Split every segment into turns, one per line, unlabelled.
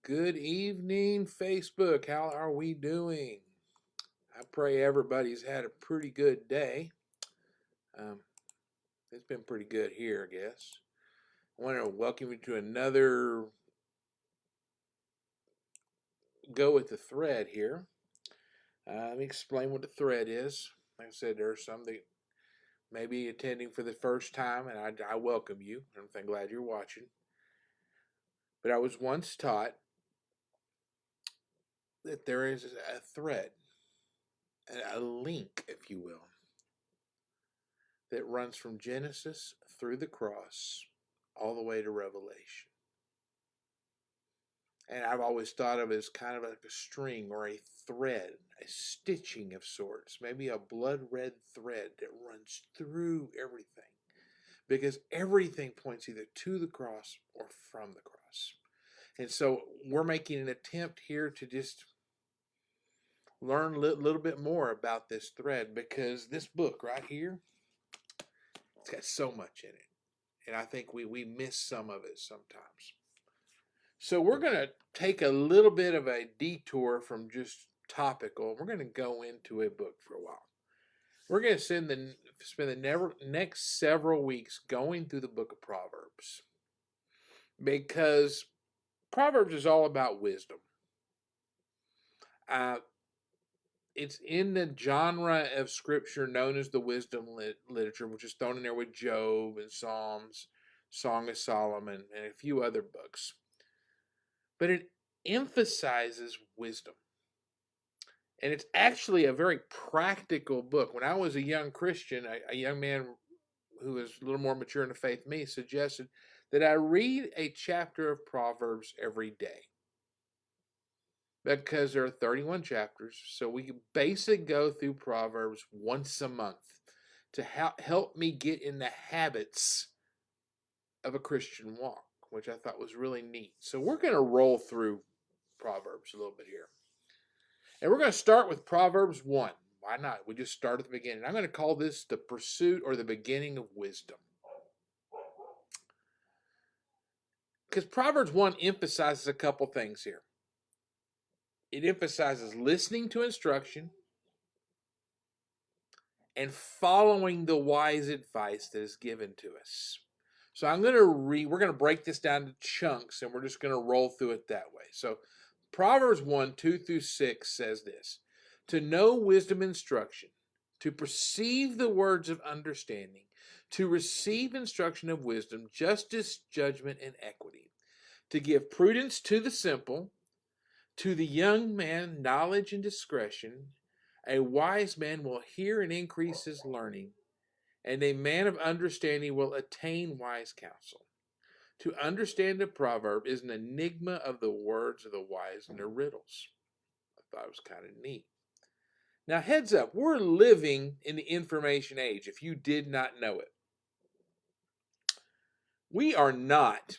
Good evening, Facebook. How are we doing? I pray everybody's had a pretty good day. Um, it's been pretty good here, I guess. I want to welcome you to another go with the thread here. Let me explain what the thread is. Like I said, there's some that may be attending for the first time, and I welcome you. I'm glad you're watching. But I was once taught that there is a thread, a link, if you will, that runs from Genesis through the cross all the way to Revelation. And I've always thought of it as kind of like a string or a thread, a stitching of sorts, maybe a blood red thread that runs through everything. Because everything points either to the cross or from the cross. And so we're making an attempt here to just learn a little bit more about this thread, because this book right here, it's got so much in it. And I think we miss some of it sometimes. So we're going to take a little bit of a detour from just topical. We're going to go into a book for a while. We're going to spend the next several weeks going through the Book of Proverbs, because Proverbs is all about wisdom. It's in the genre of scripture known as the wisdom literature, which is thrown in there with Job and Psalms, Song of Solomon, and a few other books. But it emphasizes wisdom. And it's actually a very practical book. When I was a young Christian, a young man who was a little more mature in the faith than me suggested that I read a chapter of Proverbs every day, because there are 31 chapters. So we can basically go through Proverbs once a month to help me get in the habits of a Christian walk, which I thought was really neat. So we're going to roll through Proverbs a little bit here. And we're going to start with Proverbs 1. Why not? We just start at the beginning. I'm going to call this the pursuit or the beginning of wisdom. Because Proverbs 1 emphasizes a couple things here. It emphasizes listening to instruction and following the wise advice that is given to us. So we're going to break this down to chunks, and we're just going to roll through it that way. So Proverbs 1, 2 through 6 says this: to know wisdom instruction, to perceive the words of understanding, to receive instruction of wisdom, justice, judgment, and equity, to give prudence to the simple, to the young man knowledge and discretion. A wise man will hear and increase his learning, and a man of understanding will attain wise counsel. To understand a proverb is an enigma of the words of the wise and their riddles. I thought it was kind of neat. Now, heads up, we're living in the information age, if you did not know it. We are not,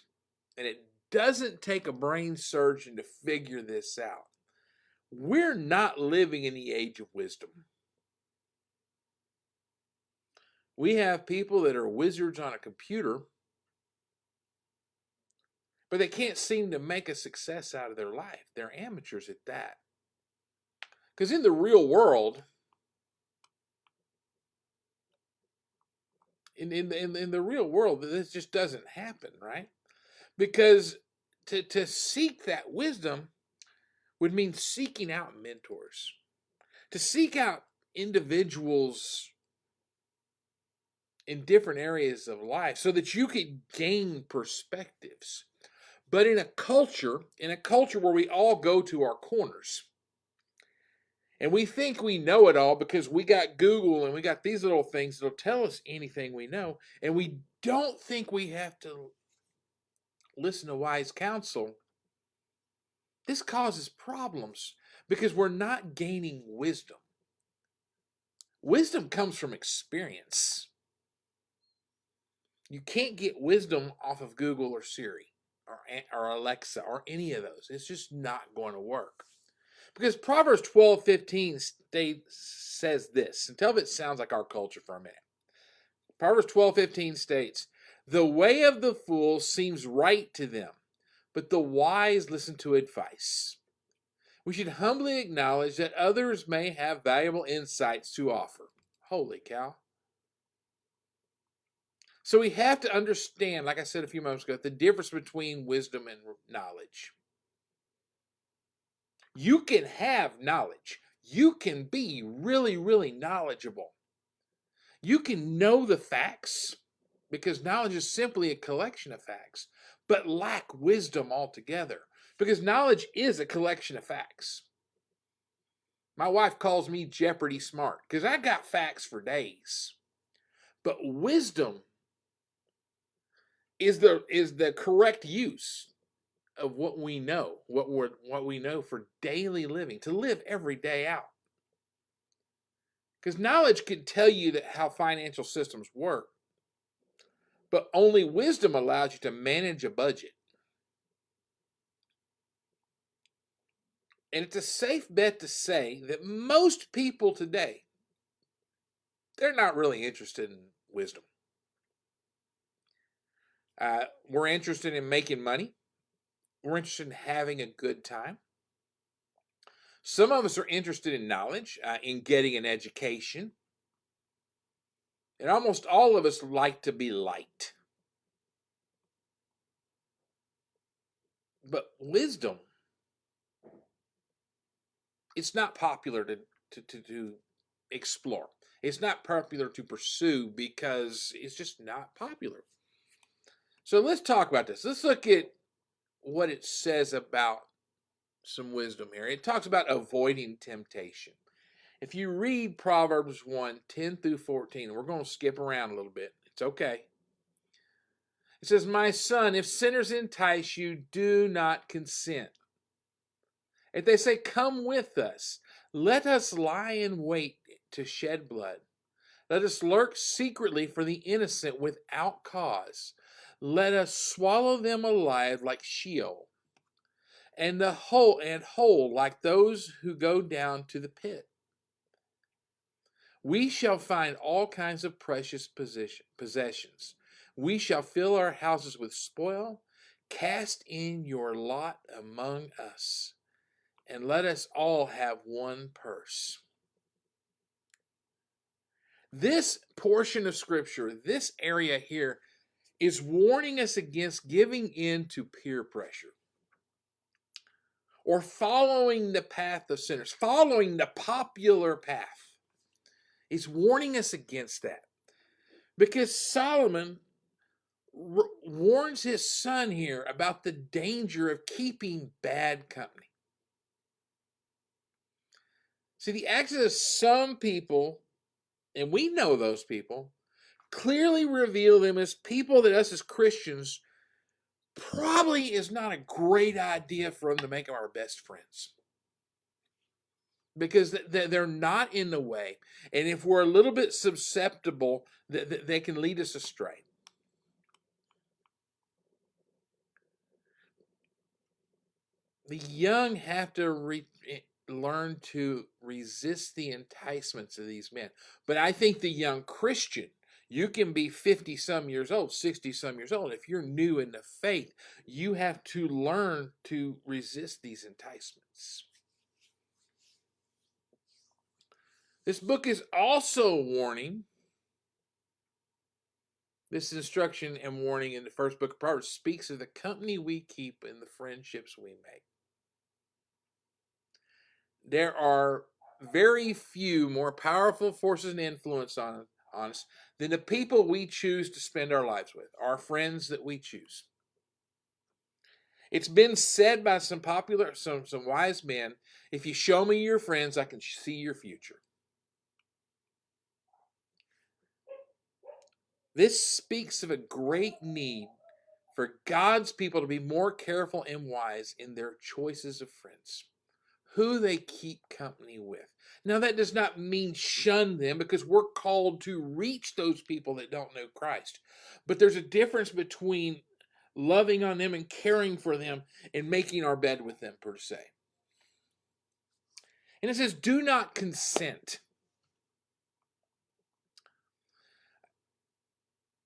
and it doesn't take a brain surgeon to figure this out. We're not living in the age of wisdom. We have people that are wizards on a computer, but they can't seem to make a success out of their life. They're amateurs at that. Because in the real world, in the real world, this just doesn't happen, right? Because to seek that wisdom would mean seeking out mentors, to seek out individuals in different areas of life so that you could gain perspectives. But in a culture where we all go to our corners, and we think we know it all because we got Google and we got these little things that'll tell us anything we know, and we don't think we have to listen to wise counsel, this causes problems because we're not gaining wisdom. Wisdom comes from experience. You can't get wisdom off of Google or Siri or Alexa or any of those. It's just not going to work. Because Proverbs 12:15 says this, and tell if it sounds like our culture for a minute. Proverbs 12:15 states, "The way of the fool seems right to them, but the wise listen to advice. We should humbly acknowledge that others may have valuable insights to offer. Holy cow. So we have to understand, like I said a few moments ago, the difference between wisdom and knowledge. You can have knowledge. You can be really, really knowledgeable. You can know the facts, because knowledge is simply a collection of facts, but lack wisdom altogether, because knowledge is a collection of facts. My wife calls me Jeopardy smart, because I got facts for days. But wisdom is the correct use of what we know, what we know for daily living, to live every day out. Because knowledge can tell you that how financial systems work, but only wisdom allows you to manage a budget. And it's a safe bet to say that most people today, they're not really interested in wisdom. We're interested in making money. We're interested in having a good time. Some of us are interested in knowledge, in getting an education. And almost all of us like to be liked. But wisdom, it's not popular to explore. It's not popular to pursue because it's just not popular. So let's talk about this. Let's look at what it says about some wisdom here. It talks about avoiding temptation. If you read Proverbs 1:10 through 14, we're going to skip around a little bit. It's okay. It says, "My son, if sinners entice you, do not consent. If they say, 'Come with us,' let us lie in wait to shed blood. Let us lurk secretly for the innocent without cause. Let us swallow them alive like Sheol, and whole like those who go down to the pit. We shall find all kinds of precious possessions. We shall fill our houses with spoil. Cast in your lot among us, and let us all have one purse." This portion of Scripture, this area here, is warning us against giving in to peer pressure or following the path of sinners, following the popular path. It's warning us against that, because Solomon warns his son here about the danger of keeping bad company. See, the actions of some people, and we know those people, clearly reveal them as people that us as Christians probably is not a great idea for them to make them our best friends. Because they're not in the way. And if we're a little bit susceptible, they can lead us astray. The young have to learn to resist the enticements of these men. But I think the young Christian, you can be 50 some years old, 60 some years old. If you're new in the faith, you have to learn to resist these enticements. This book is also warning. This instruction and warning in the first book of Proverbs speaks of the company we keep and the friendships we make. There are very few more powerful forces and influence on us than the people we choose to spend our lives with, our friends that we choose. It's been said by some wise men, if you show me your friends, I can see your future. This speaks of a great need for God's people to be more careful and wise in their choices of friends, who they keep company with. Now, that does not mean shun them, because we're called to reach those people that don't know Christ. But there's a difference between loving on them and caring for them and making our bed with them, per se. And it says, do not consent.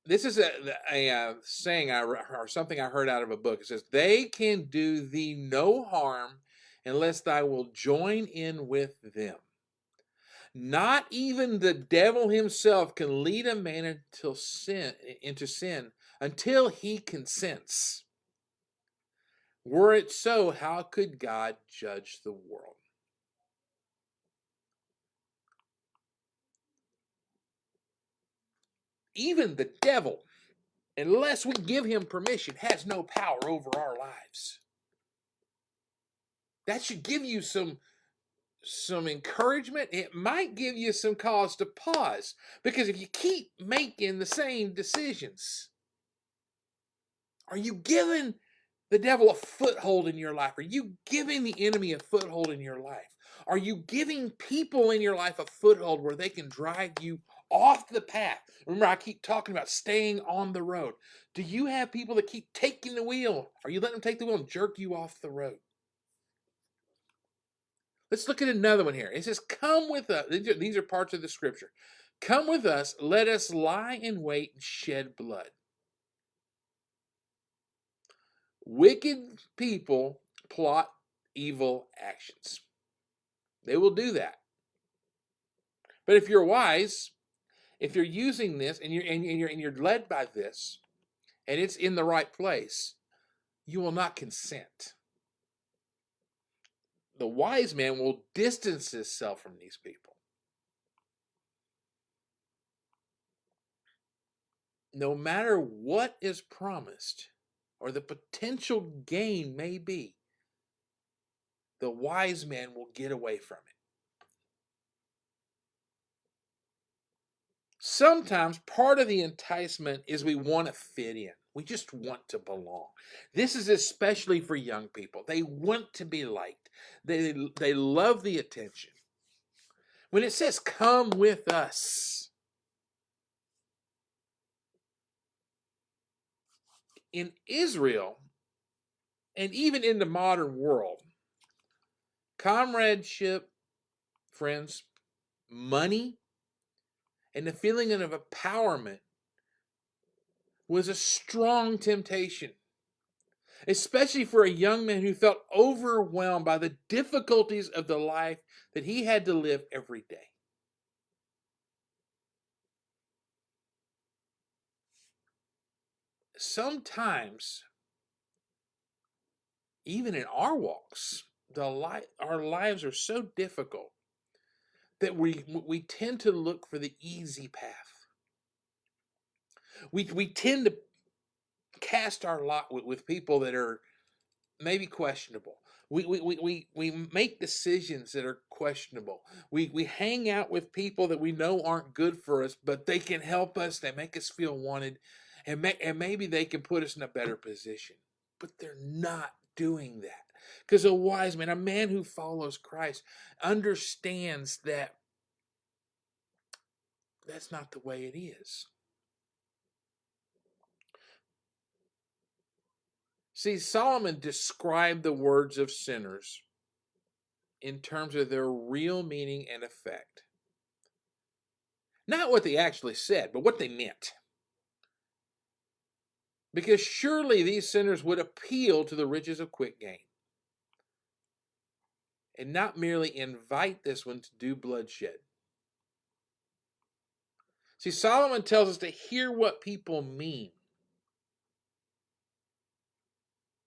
This is a saying or something I heard out of a book. It says, "They can do thee no harm unless thou will join in with them. Not even the devil himself can lead a man into sin until he consents. Were it so, how could God judge the world?" Even the devil, unless we give him permission, has no power over our lives. That should give you some encouragement. It might give you some cause to pause, because if you keep making the same decisions, are you giving the devil a foothold in your life? Are you giving the enemy a foothold in your life? Are you giving people in your life a foothold where they can drag you off the path? Remember, I keep talking about staying on the road. Do you have people that keep taking the wheel? Are you letting them take the wheel and jerk you off the road? Let's look at another one here. It says, "Come with us." These are parts of the scripture. "Come with us, let us lie in wait and shed blood." Wicked people plot evil actions. They will do that. But if you're wise, if you're using this and you're led by this, and it's in the right place, you will not consent. The wise man will distance himself from these people. No matter what is promised or the potential gain may be, the wise man will get away from it. Sometimes part of the enticement is we want to fit in. We just want to belong. This is especially for young people. They want to be liked. They love the attention. When it says, "Come with us," in Israel and even in the modern world, comradeship, friends, money, and the feeling of empowerment was a strong temptation, especially for a young man who felt overwhelmed by the difficulties of the life that he had to live every day. Sometimes, even in our walks, our lives are so difficult that we tend to look for the easy path. We tend to cast our lot with people that are maybe questionable. We make decisions that are questionable. We hang out with people that we know aren't good for us, but they can help us. They make us feel wanted, and maybe they can put us in a better position. But they're not doing that, because a wise man, a man who follows Christ, understands that that's not the way it is. See, Solomon described the words of sinners in terms of their real meaning and effect. Not what they actually said, but what they meant. Because surely these sinners would appeal to the riches of quick gain and not merely invite this one to do bloodshed. See, Solomon tells us to hear what people mean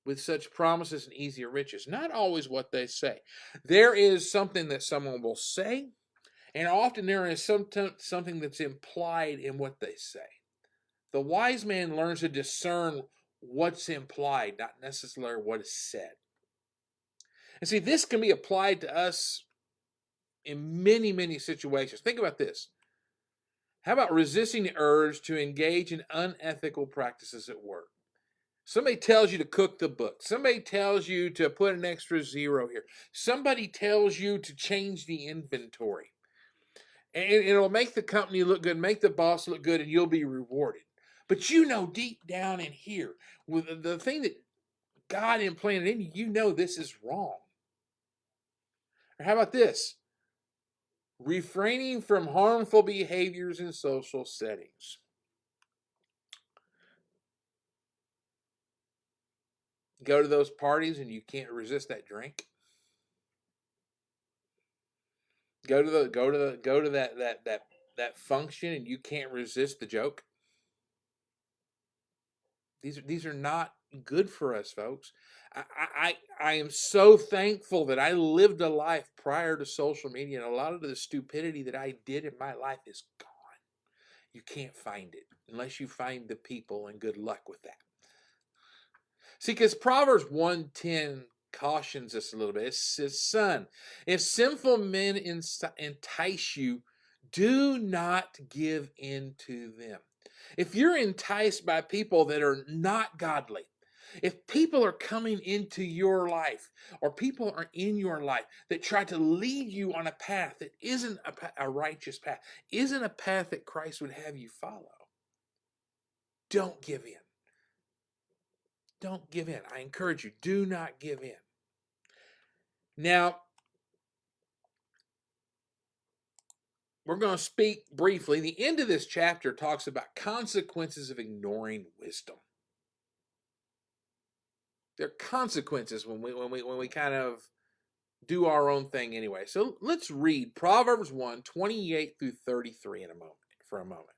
with such promises and easier riches, not always what they say. There is something that someone will say, and often there is something that's implied in what they say. The wise man learns to discern what's implied, not necessarily what is said. And see, this can be applied to us in many, many situations. Think about this. How about resisting the urge to engage in unethical practices at work? Somebody tells you to cook the book. Somebody tells you to put an extra zero here. Somebody tells you to change the inventory. And it'll make the company look good, make the boss look good, and you'll be rewarded. But you know deep down in here, with the thing that God implanted in you, you know this is wrong. Or how about this? Refraining from harmful behaviors in social settings. Go to those parties and you can't resist that drink. Go to that function and you can't resist the joke. These are not good for us, folks. I am so thankful that I lived a life prior to social media, and a lot of the stupidity that I did in my life is gone. You can't find it unless you find the people, and good luck with that. See, because Proverbs 1:10 cautions us a little bit. It says, son, if sinful men entice you, do not give in to them. If you're enticed by people that are not godly, if people are coming into your life, or people are in your life that try to lead you on a path that isn't a righteous path, isn't a path that Christ would have you follow, don't give in. Don't give in. I encourage you, do not give in. Now, we're going to speak briefly. The end of this chapter talks about consequences of ignoring wisdom. There are consequences when we kind of do our own thing anyway. So let's read Proverbs 1:28 through 33 for a moment.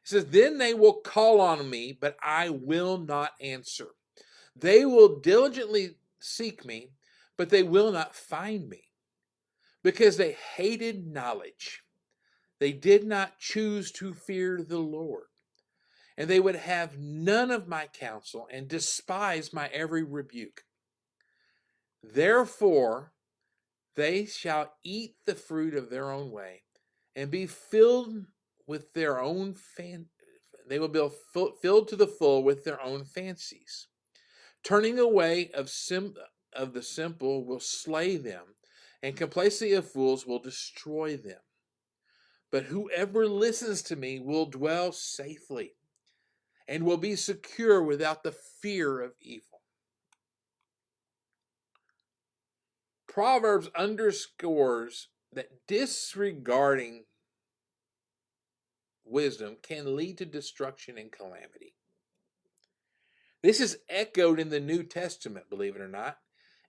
It says, then they will call on me, but I will not answer. They will diligently seek me, but they will not find me, because they hated knowledge. They did not choose to fear the Lord, and they would have none of my counsel and despise my every rebuke. Therefore, they shall eat the fruit of their own way and be filled with their own they will be filled to the full with their own fancies. Turning away of the simple will slay them, and complacency of fools will destroy them. But whoever listens to me will dwell safely and will be secure without the fear of evil. Proverbs underscores that disregarding wisdom can lead to destruction and calamity. This is echoed in the New Testament, believe it or not.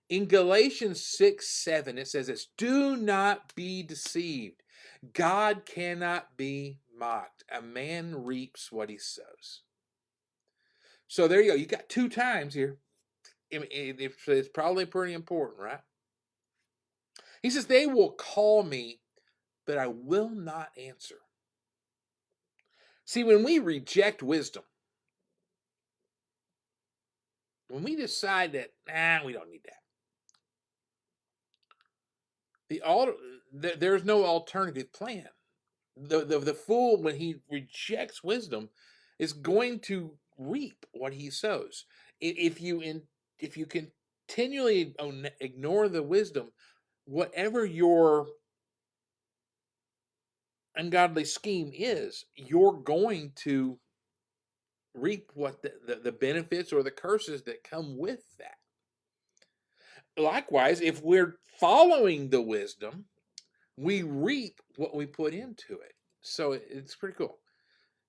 In Galatians 6:7, it says this, do not be deceived. God cannot be mocked. A man reaps what he sows. So there you go. You got 2 times here. It's probably pretty important, right? He says, they will call me, but I will not answer. See, when we reject wisdom, when we decide that, we don't need that, there's no alternative plan. The fool, when he rejects wisdom, is going to reap what he sows. If you continually ignore the wisdom, whatever your ungodly scheme is, you're going to reap what the benefits or the curses that come with that. Likewise, if we're following the wisdom, we reap what we put into it. So it's pretty cool.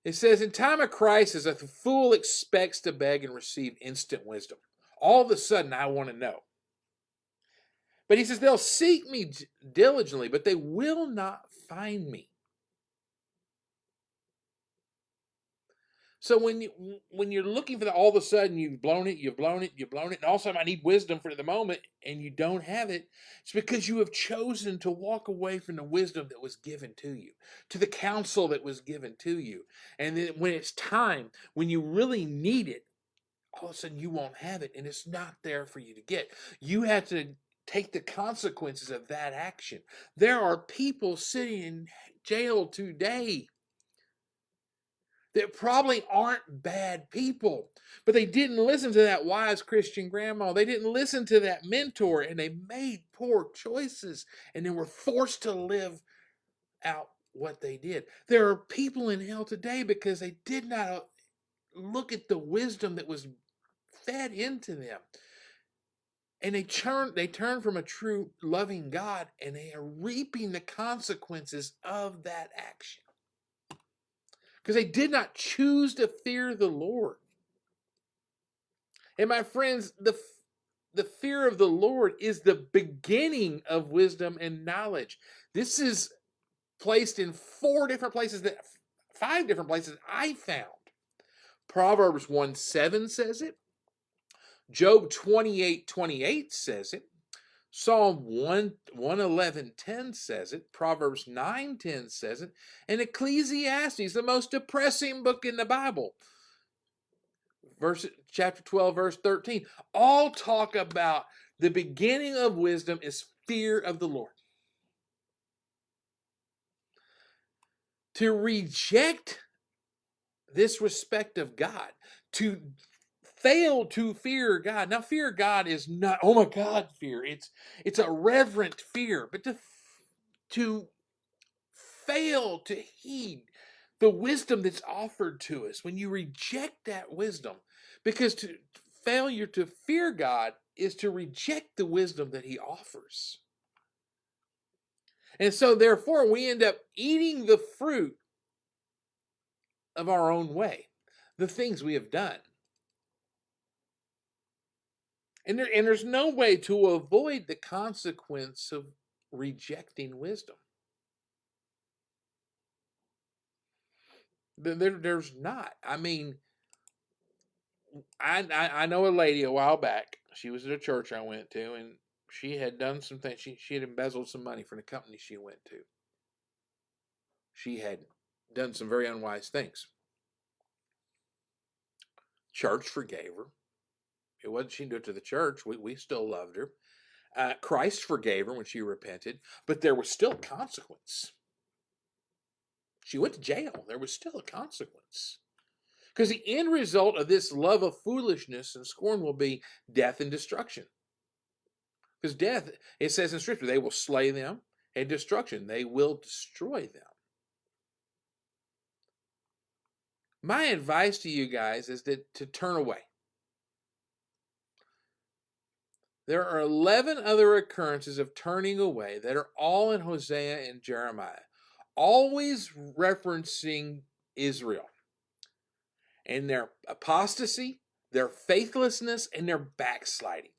It says, in time of crisis, a fool expects to beg and receive instant wisdom. All of a sudden, I want to know. But he says, they'll seek me diligently, but they will not find me. So when you're looking for that, all of a sudden you've blown it, and all of a sudden I need wisdom for the moment, and you don't have it, it's because you have chosen to walk away from the wisdom that was given to you, to the counsel that was given to you. And then when it's time, when you really need it, all of a sudden you won't have it, and it's not there for you to get. You have to take the consequences of that action. There are people sitting in jail today that probably aren't bad people, but they didn't listen to that wise Christian grandma. They didn't listen to that mentor, and they made poor choices, and they were forced to live out what they did. There are people in hell today because they did not look at the wisdom that was fed into them. And they turn from a true loving God, and they are reaping the consequences of that action. Because they did not choose to fear the Lord. And my friends, the fear of the Lord is the beginning of wisdom and knowledge. This is placed in 5 different places I found. Proverbs 1:7 says it. Job 28:28 says it. Psalm 111:10 says it. Proverbs 9:10 says it. And Ecclesiastes, the most depressing book in the Bible, chapter 12, verse 13, all talk about the beginning of wisdom is fear of the Lord. To reject this respect of God, to fail to fear God. Now, fear God is not, oh my God, fear. It's a reverent fear. But to fail to heed the wisdom that's offered to us, when you reject that wisdom, because failure to fear God is to reject the wisdom that he offers. And so therefore we end up eating the fruit of our own way, the things we have done. And there's no way to avoid the consequence of rejecting wisdom. There's not. I mean, I know a lady a while back. She was at a church I went to, and she had done some things. She had embezzled some money from the company she went to. She had done some very unwise things. Church forgave her. It wasn't she didn't do it to the church. We still loved her. Christ forgave her when she repented, but there was still a consequence. She went to jail. There was still a consequence. Because the end result of this love of foolishness and scorn will be death and destruction. Because death, it says in Scripture, they will slay them, and destruction, they will destroy them. My advice to you guys is to turn away. There are 11 other occurrences of turning away that are all in Hosea and Jeremiah, always referencing Israel and their apostasy, their faithlessness, and their backsliding.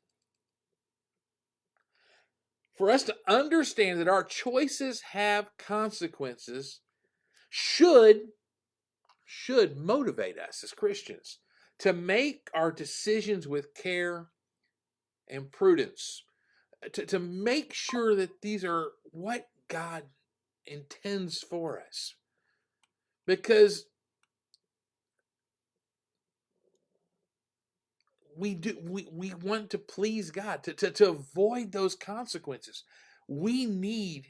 For us to understand that our choices have consequences should motivate us as Christians to make our decisions with care and prudence, to make sure that these are what God intends for us. Because we want to please God, to avoid those consequences. We need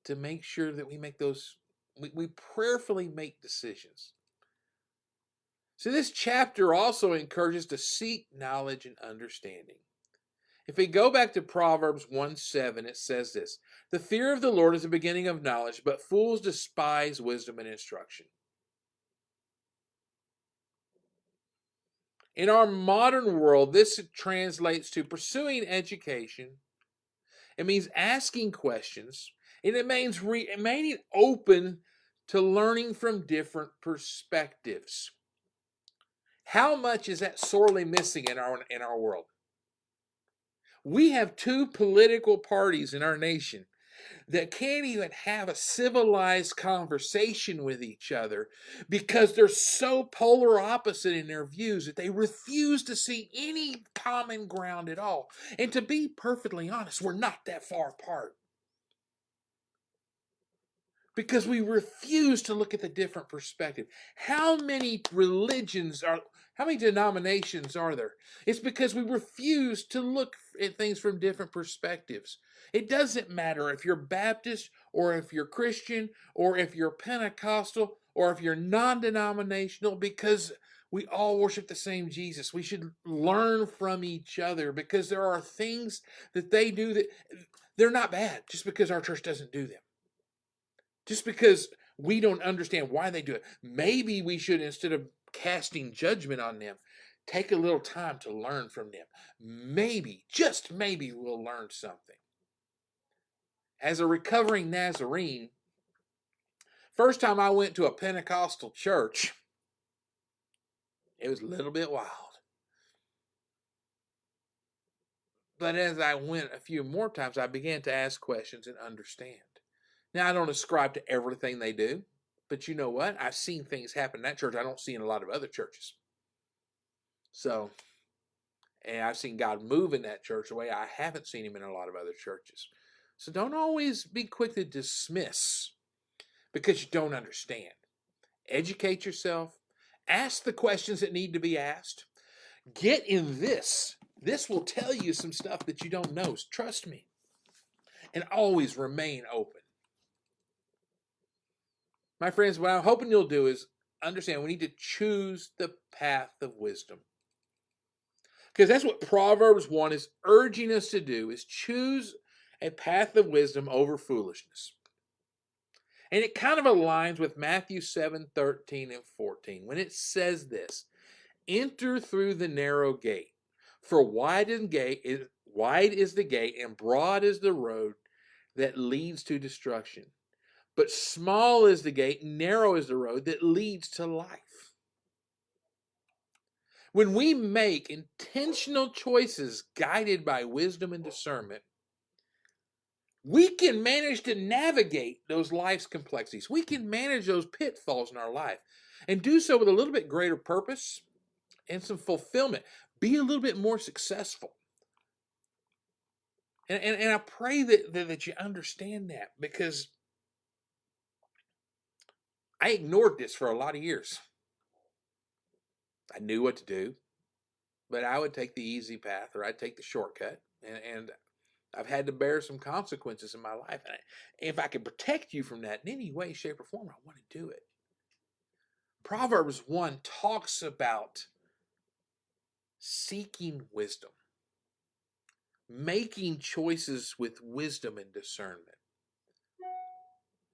to make sure that we make those, we prayerfully make decisions. So this chapter also encourages to seek knowledge and understanding. If we go back to Proverbs 1:7, it says this: the fear of the Lord is the beginning of knowledge, but fools despise wisdom and instruction. In our modern world, this translates to pursuing education. It means asking questions, and it means remaining open to learning from different perspectives. How much is that sorely missing in our world? We have 2 political parties in our nation that can't even have a civilized conversation with each other because they're so polar opposite in their views that they refuse to see any common ground at all. And to be perfectly honest, we're not that far apart, because we refuse to look at the different perspective. How many denominations are there? It's because we refuse to look at things from different perspectives. It doesn't matter if you're Baptist or if you're Christian or if you're Pentecostal or if you're non-denominational, because we all worship the same Jesus. We should learn from each other, because there are things that they do that they're not bad just because our church doesn't do them. Just because we don't understand why they do it. Maybe we should, instead of casting judgment on them, take a little time to learn from them. Maybe, just maybe, we'll learn something. As a recovering Nazarene, first time I went to a Pentecostal church, it was a little bit wild. But as I went a few more times, I began to ask questions and understand. Now, I don't ascribe to everything they do, but you know what? I've seen things happen in that church I don't see in a lot of other churches. So, and I've seen God move in that church the way I haven't seen him in a lot of other churches. So don't always be quick to dismiss because you don't understand. Educate yourself. Ask the questions that need to be asked. Get in this. This will tell you some stuff that you don't know. Trust me. And always remain open. My friends, what I'm hoping you'll do is understand we need to choose the path of wisdom. Because that's what Proverbs 1 is urging us to do, is choose a path of wisdom over foolishness. And it kind of aligns with Matthew 7:13 and 14 when it says this, enter through the narrow gate, for wide is the gate and broad is the road that leads to destruction. But small is the gate, narrow is the road that leads to life. When we make intentional choices guided by wisdom and discernment, we can manage to navigate those life's complexities. We can manage those pitfalls in our life and do so with a little bit greater purpose and some fulfillment. Be a little bit more successful. And I pray that you understand that, because I ignored this for a lot of years. I knew what to do, but I would take the easy path or I'd take the shortcut. And I've had to bear some consequences in my life. And if I can protect you from that in any way, shape, or form, I want to do it. Proverbs 1 talks about seeking wisdom, making choices with wisdom and discernment.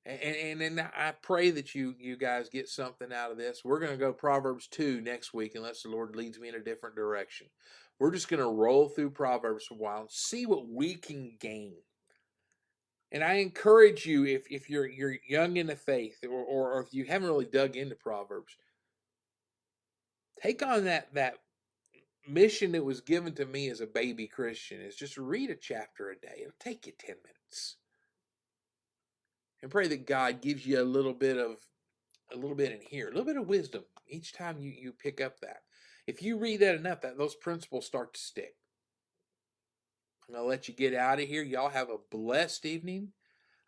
And I pray that you guys get something out of this. We're going to go Proverbs 2 next week unless the Lord leads me in a different direction. We're just going to roll through Proverbs for a while and see what we can gain. And I encourage you, if you're young in the faith or if you haven't really dug into Proverbs, take on that mission that was given to me as a baby Christian, is just read a chapter a day. It'll take you 10 minutes. And pray that God gives you a little bit in here, a little bit of wisdom each time you pick up that. If you read that enough, those principles start to stick. I'm going to let you get out of here. Y'all have a blessed evening.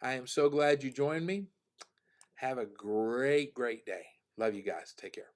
I am so glad you joined me. Have a great, great day. Love you guys. Take care.